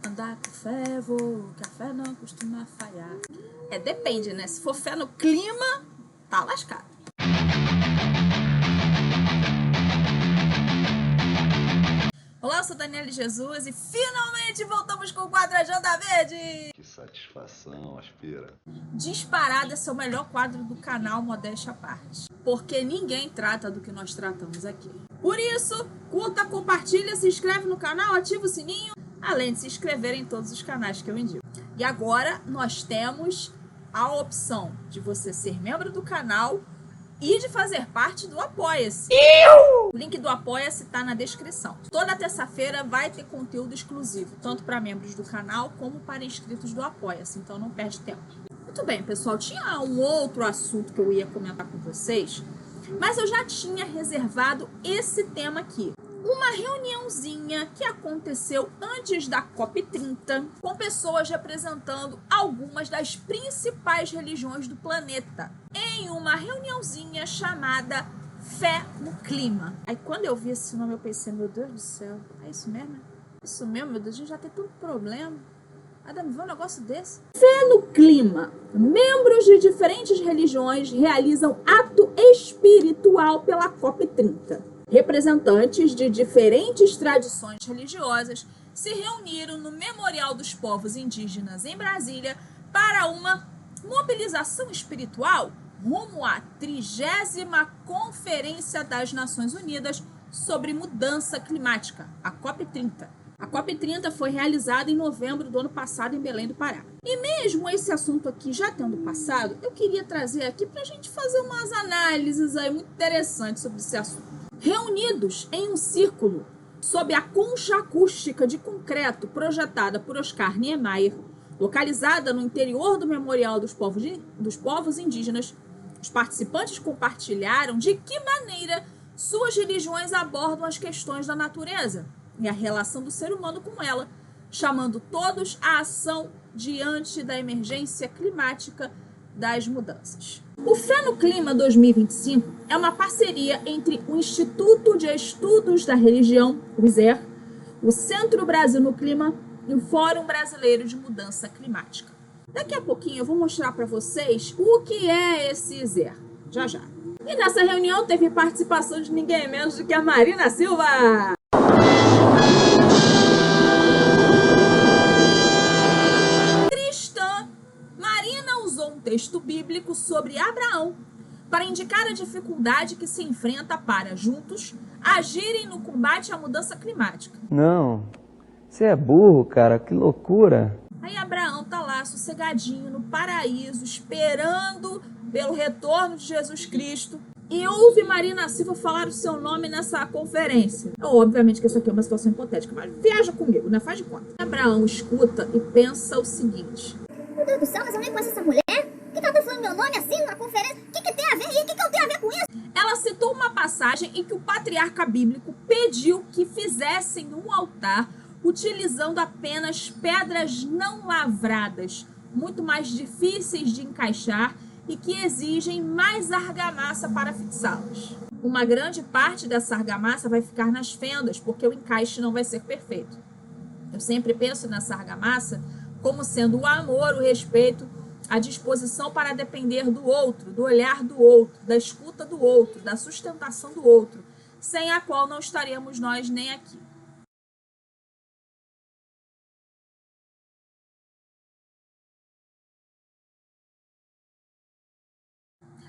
Mandar café, vou. Café não costuma falhar. Depende, né? Se for fé no clima, tá lascado. Olá, eu sou Daniele Jesus e finalmente voltamos com o quadro Agenda Verde! Que satisfação, aspira. Disparado, esse é o melhor quadro do canal, modéstia à parte. Porque ninguém trata do que nós tratamos aqui. Por isso, curta, compartilha, se inscreve no canal, ativa o sininho, além de se inscrever em todos os canais que eu indico. E agora nós temos a opção de você ser membro do canal e de fazer parte do Apoia-se. O link do Apoia-se está na descrição. Toda terça-feira vai ter conteúdo exclusivo, tanto para membros do canal como para inscritos do Apoia-se, então não perde tempo. Muito bem, pessoal, tinha um outro assunto que eu ia comentar com vocês, mas eu já tinha reservado esse tema aqui. Uma reuniãozinha que aconteceu antes da COP30, com pessoas representando algumas das principais religiões do planeta, em uma reuniãozinha chamada Fé no Clima. Aí quando eu vi esse nome eu pensei, meu Deus do céu, é isso mesmo? Isso mesmo, meu Deus, a gente já tem tanto problema. Nada me vê um negócio desse. Fé no Clima. Membros de diferentes religiões realizam ato espiritual pela COP30. Representantes de diferentes tradições religiosas se reuniram no Memorial dos Povos Indígenas em Brasília para uma mobilização espiritual rumo à 30ª Conferência das Nações Unidas sobre Mudança Climática, a COP30. A COP30 foi realizada em novembro do ano passado em Belém do Pará. E mesmo esse assunto aqui já tendo passado, eu queria trazer aqui para a gente fazer umas análises aí muito interessantes sobre esse assunto. Reunidos em um círculo, sob a concha acústica de concreto projetada por Oscar Niemeyer, localizada no interior do Memorial dos Povos Indígenas, os participantes compartilharam de que maneira suas religiões abordam as questões da natureza e a relação do ser humano com ela, chamando todos à ação diante da emergência climática das mudanças. O Fé no Clima 2025 é uma parceria entre o Instituto de Estudos da Religião, o ISER, o Centro Brasil no Clima e o Fórum Brasileiro de Mudança Climática. Daqui a pouquinho eu vou mostrar para vocês o que é esse ISER, já já. E nessa reunião teve participação de ninguém menos do que a Marina Silva! Um texto bíblico sobre Abraão para indicar a dificuldade que se enfrenta para, juntos, agirem no combate à mudança climática. Não, você é burro, cara, que loucura. Aí Abraão tá lá, sossegadinho, no paraíso, esperando pelo retorno de Jesus Cristo. E ouve Marina Silva falar o seu nome nessa conferência. Obviamente que isso aqui é uma situação hipotética, mas viaja comigo, né? Faz de conta. Abraão escuta e pensa o seguinte: meu Deus do céu, mas eu nem conheço essa mulher. Por que ela tá falando meu nome assim numa conferência? O que tem a ver? E o que eu tenho a ver com isso? Ela citou uma passagem em que o patriarca bíblico pediu que fizessem um altar utilizando apenas pedras não lavradas, muito mais difíceis de encaixar e que exigem mais argamassa para fixá-las. Uma grande parte dessa argamassa vai ficar nas fendas, porque o encaixe não vai ser perfeito. Eu sempre penso nessa argamassa como sendo o amor, o respeito, a disposição para depender do outro, do olhar do outro, da escuta do outro, da sustentação do outro, sem a qual não estaríamos nós nem aqui.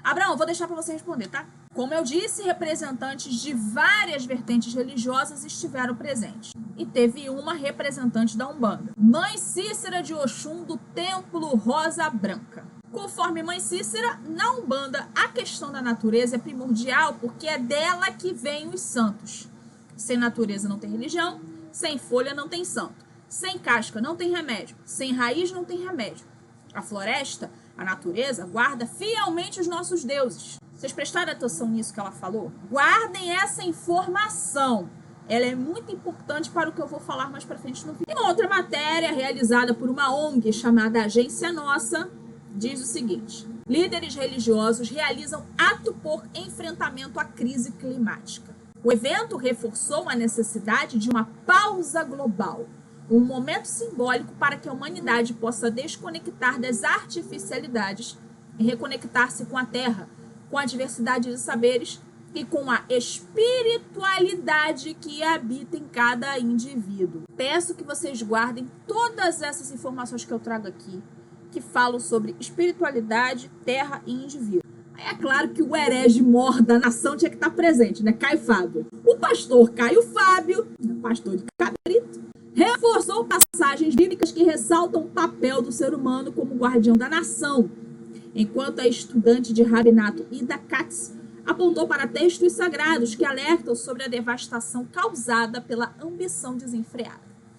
Abraão, vou deixar para você responder, tá? Como eu disse, representantes de várias vertentes religiosas estiveram presentes. E teve uma representante da Umbanda, Mãe Cícera de Oxum, do Templo Rosa Branca. Conforme Mãe Cícera, na Umbanda, a questão da natureza é primordial porque é dela que vêm os santos. Sem natureza não tem religião, sem folha não tem santo, sem casca não tem remédio, sem raiz não tem remédio. A floresta, a natureza, guarda fielmente os nossos deuses. Vocês prestaram atenção nisso que ela falou? Guardem essa informação. Ela é muito importante para o que eu vou falar mais para frente no vídeo. Em outra matéria, realizada por uma ONG chamada Agência Nossa, diz o seguinte: líderes religiosos realizam ato por enfrentamento à crise climática. O evento reforçou a necessidade de uma pausa global, um momento simbólico para que a humanidade possa desconectar das artificialidades e reconectar-se com a Terra, com a diversidade de saberes e com a espiritualidade que habita em cada indivíduo. Peço que vocês guardem todas essas informações que eu trago aqui, que falam sobre espiritualidade, terra e indivíduo. Aí é claro que o herege mor da nação tinha que estar presente, né? Caio Fábio. O pastor Caio Fábio, pastor de Cabrito, reforçou passagens bíblicas que ressaltam o papel do ser humano como guardião da nação, enquanto a estudante de rabinato Ida Katz apontou para textos sagrados que alertam sobre a devastação causada pela ambição desenfreada.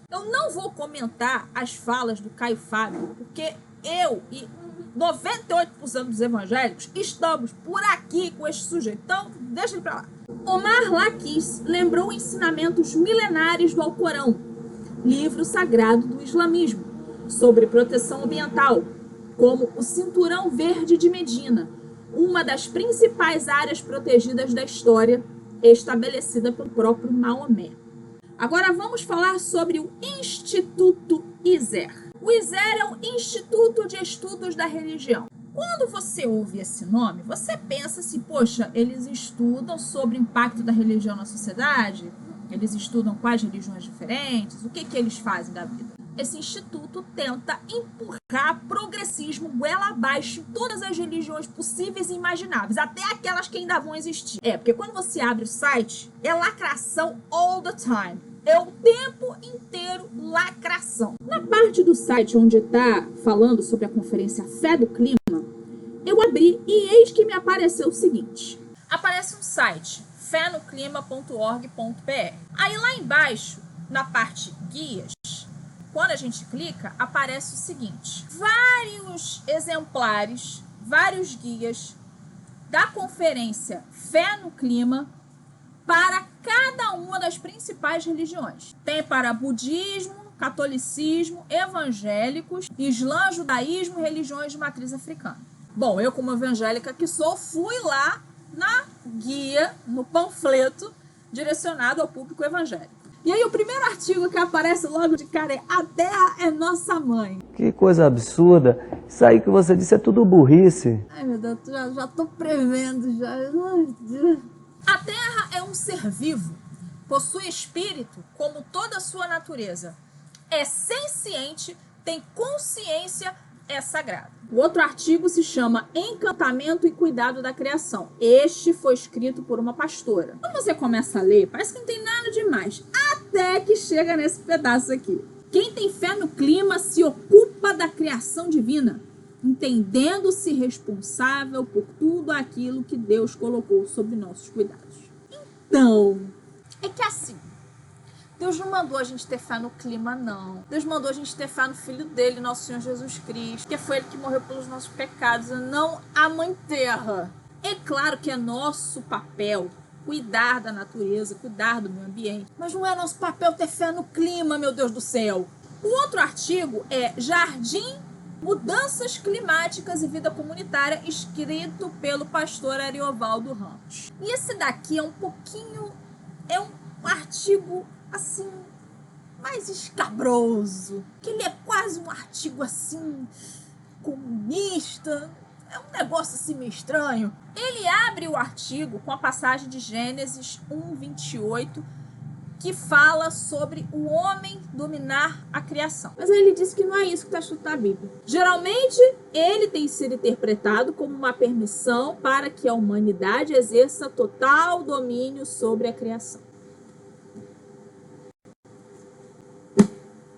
Eu não vou comentar as falas do Caio Fábio, porque eu e 98% dos evangélicos estamos por aqui com este sujeito. Então, deixa ele pra lá. Omar Laquis lembrou ensinamentos milenares do Alcorão, livro sagrado do islamismo, sobre proteção ambiental, como o Cinturão Verde de Medina, uma das principais áreas protegidas da história, estabelecida pelo próprio Maomé. Agora vamos falar sobre o Instituto ISER. O ISER é um Instituto de Estudos da Religião. Quando você ouve esse nome, você pensa assim, poxa, eles estudam sobre o impacto da religião na sociedade? Eles estudam quais religiões diferentes? O que eles fazem da vida? Esse instituto tenta empurrar progressismo goela abaixo em todas as religiões possíveis e imagináveis, até aquelas que ainda vão existir. Porque quando você abre o site, é lacração all the time. É o tempo inteiro lacração. Na parte do site onde está falando sobre a conferência Fé do Clima, eu abri e eis que me apareceu o seguinte. Aparece um site, fenoclima.org.br. Aí lá embaixo, na parte guias, quando a gente clica, aparece o seguinte. Vários exemplares, vários guias da conferência Fé no Clima para cada uma das principais religiões. Tem para budismo, catolicismo, evangélicos, islã, judaísmo e religiões de matriz africana. Bom, eu como evangélica que sou, fui lá na guia, no panfleto direcionado ao público evangélico. E aí o primeiro artigo que aparece logo de cara é A Terra é Nossa Mãe. Que coisa absurda. Isso aí que você disse é tudo burrice. Ai, meu Deus, já tô prevendo já. Ai, Deus. A Terra é um ser vivo, possui espírito como toda a sua natureza. É senciente, tem consciência, é sagrado. O outro artigo se chama Encantamento e Cuidado da Criação. Este foi escrito por uma pastora. Quando você começa a ler, parece que não tem nada demais, até que chega nesse pedaço aqui. Quem tem fé no clima se ocupa da criação divina, entendendo-se responsável por tudo aquilo que Deus colocou sob nossos cuidados. Então, é que assim, Deus não mandou a gente ter fé no clima, não. Deus mandou a gente ter fé no Filho dele, nosso Senhor Jesus Cristo, que foi ele que morreu pelos nossos pecados, não a Mãe Terra. É claro que é nosso papel cuidar da natureza, cuidar do meio ambiente, mas não é nosso papel ter fé no clima, meu Deus do céu. O outro artigo é Jardim, Mudanças Climáticas e Vida Comunitária, escrito pelo pastor Ariovaldo Ramos. E esse daqui é um artigo, assim, mais escabroso. Que ele é quase um artigo, assim, comunista. É um negócio, assim, meio estranho. Ele abre o artigo com a passagem de Gênesis 1:28, que fala sobre o homem dominar a criação. Mas ele disse que não é isso que está escrito na Bíblia. Geralmente, ele tem sido interpretado como uma permissão para que a humanidade exerça total domínio sobre a criação.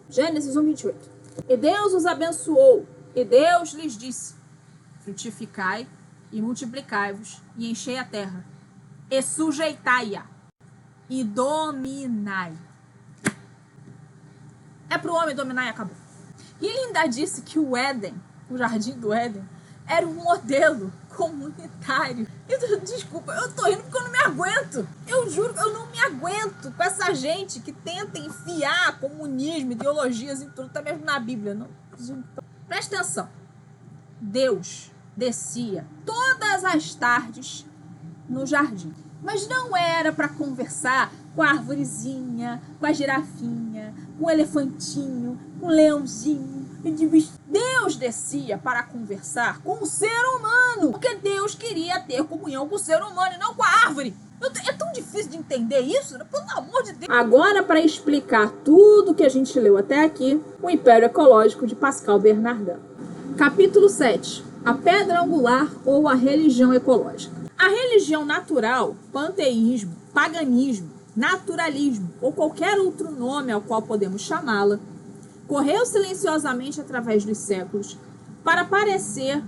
Gênesis 1:28. E Deus os abençoou, e Deus lhes disse: frutificai e multiplicai-vos, e enchei a terra, e sujeitai-a, e dominai. É para o homem dominar e acabou. E ele ainda disse que o Éden, o Jardim do Éden, era um modelo comunitário. Desculpa, eu tô rindo porque eu não me aguento. Eu juro que eu não me aguento com essa gente que tenta enfiar comunismo, ideologias em tudo, até mesmo na Bíblia. Não. Presta atenção. Deus descia todas as tardes no jardim. Mas não era para conversar com a arvorezinha, com a girafinha, com elefantinho, com leãozinho. Deus descia para conversar com o ser humano, porque Deus queria ter comunhão com o ser humano e não com a árvore. É tão difícil de entender isso, né? Pelo amor de Deus. Agora, para explicar tudo que a gente leu até aqui, o Império Ecológico de Pascal Bernardin. Capítulo 7. A pedra angular ou a religião ecológica. A religião natural, panteísmo, paganismo, naturalismo ou qualquer outro nome ao qual podemos chamá-la, correu silenciosamente através dos séculos para aparecer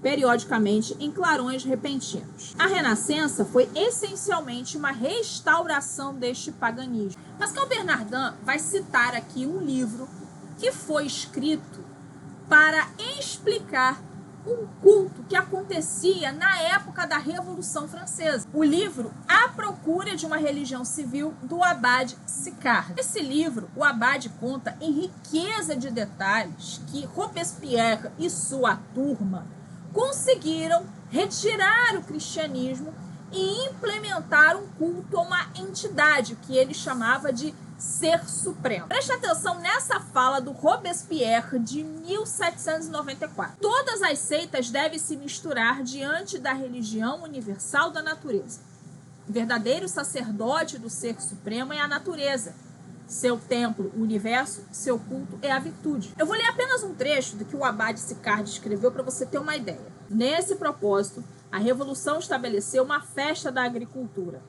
periodicamente em clarões repentinos. A Renascença foi essencialmente uma restauração deste paganismo. Pascal Bernardin vai citar aqui um livro que foi escrito para explicar um culto que acontecia na época da Revolução Francesa. O livro A Procura de uma Religião Civil, do Abade Sicard. Nesse livro, o Abade conta em riqueza de detalhes que Robespierre e sua turma conseguiram retirar o cristianismo e implementar um culto a uma entidade que ele chamava de Ser Supremo. Preste atenção nessa fala do Robespierre de 1794. Todas as seitas devem se misturar diante da religião universal da natureza. O verdadeiro sacerdote do Ser Supremo é a natureza. Seu templo, o universo, seu culto é a virtude. Eu vou ler apenas um trecho do que o Abade Sicard escreveu para você ter uma ideia. Nesse propósito, a Revolução estabeleceu uma festa da agricultura.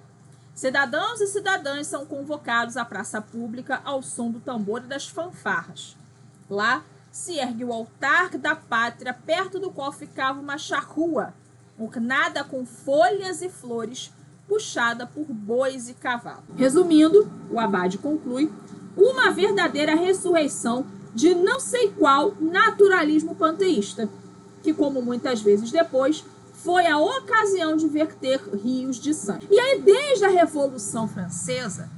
Cidadãos e cidadãs são convocados à praça pública ao som do tambor e das fanfarras. Lá se ergue o altar da pátria, perto do qual ficava uma charrua, ornada com folhas e flores, puxada por bois e cavalos. Resumindo, o Abade conclui, uma verdadeira ressurreição de não sei qual naturalismo panteísta, que, como muitas vezes depois, foi a ocasião de verter rios de sangue. E aí, desde a Revolução Francesa,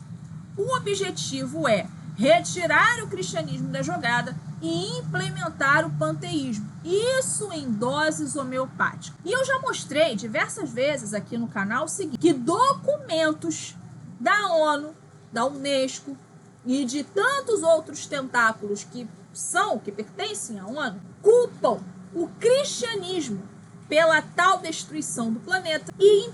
o objetivo é retirar o cristianismo da jogada e implementar o panteísmo. Isso em doses homeopáticas. E eu já mostrei diversas vezes aqui no canal o seguinte, que documentos da ONU, da Unesco e de tantos outros tentáculos que pertencem à ONU, culpam o cristianismo pela tal destruição do planeta e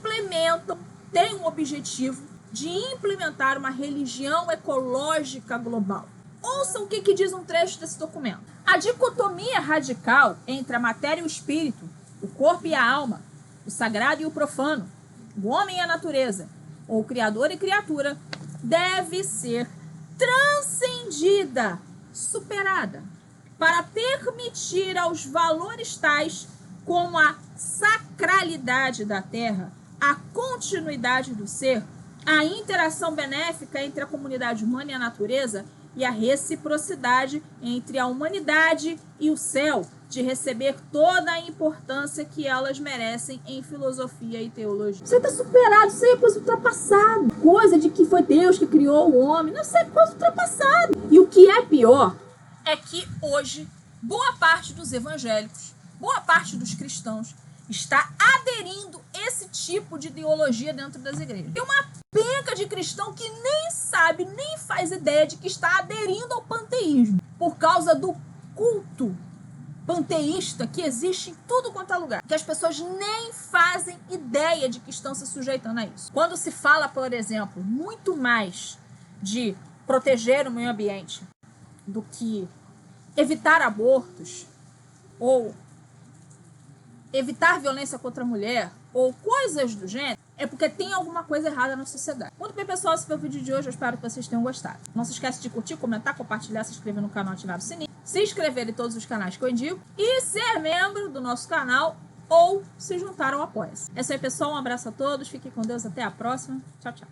têm o objetivo de implementar uma religião ecológica global. Ouçam o que diz um trecho desse documento. A dicotomia radical entre a matéria e o espírito, o corpo e a alma, o sagrado e o profano, o homem e a natureza, ou criador e criatura, deve ser transcendida, superada, para permitir aos valores tais como a sacralidade da terra, a continuidade do ser, a interação benéfica entre a comunidade humana e a natureza e a reciprocidade entre a humanidade e o céu, de receber toda a importância que elas merecem em filosofia e teologia. Isso aí está superado, isso aí é coisa ultrapassada. Coisa de que foi Deus que criou o homem, não, isso é coisa ultrapassada. E o que é pior é que hoje, boa parte dos evangélicos, boa parte dos cristãos está aderindo esse tipo de ideologia dentro das igrejas. Tem uma penca de cristão que nem sabe, nem faz ideia de que está aderindo ao panteísmo, por causa do culto panteísta que existe em tudo quanto é lugar, que as pessoas nem fazem ideia de que estão se sujeitando a isso. Quando se fala, por exemplo, muito mais de proteger o meio ambiente do que evitar abortos ou evitar violência contra a mulher ou coisas do gênero, é porque tem alguma coisa errada na sociedade. Muito bem, pessoal, esse foi o vídeo de hoje. Eu espero que vocês tenham gostado. Não se esqueça de curtir, comentar, compartilhar, se inscrever no canal, ativar o sininho, se inscrever em todos os canais que eu indico e ser membro do nosso canal ou se juntar ao Apoia-se. É isso aí, pessoal. Um abraço a todos. Fiquem com Deus. Até a próxima. Tchau, tchau.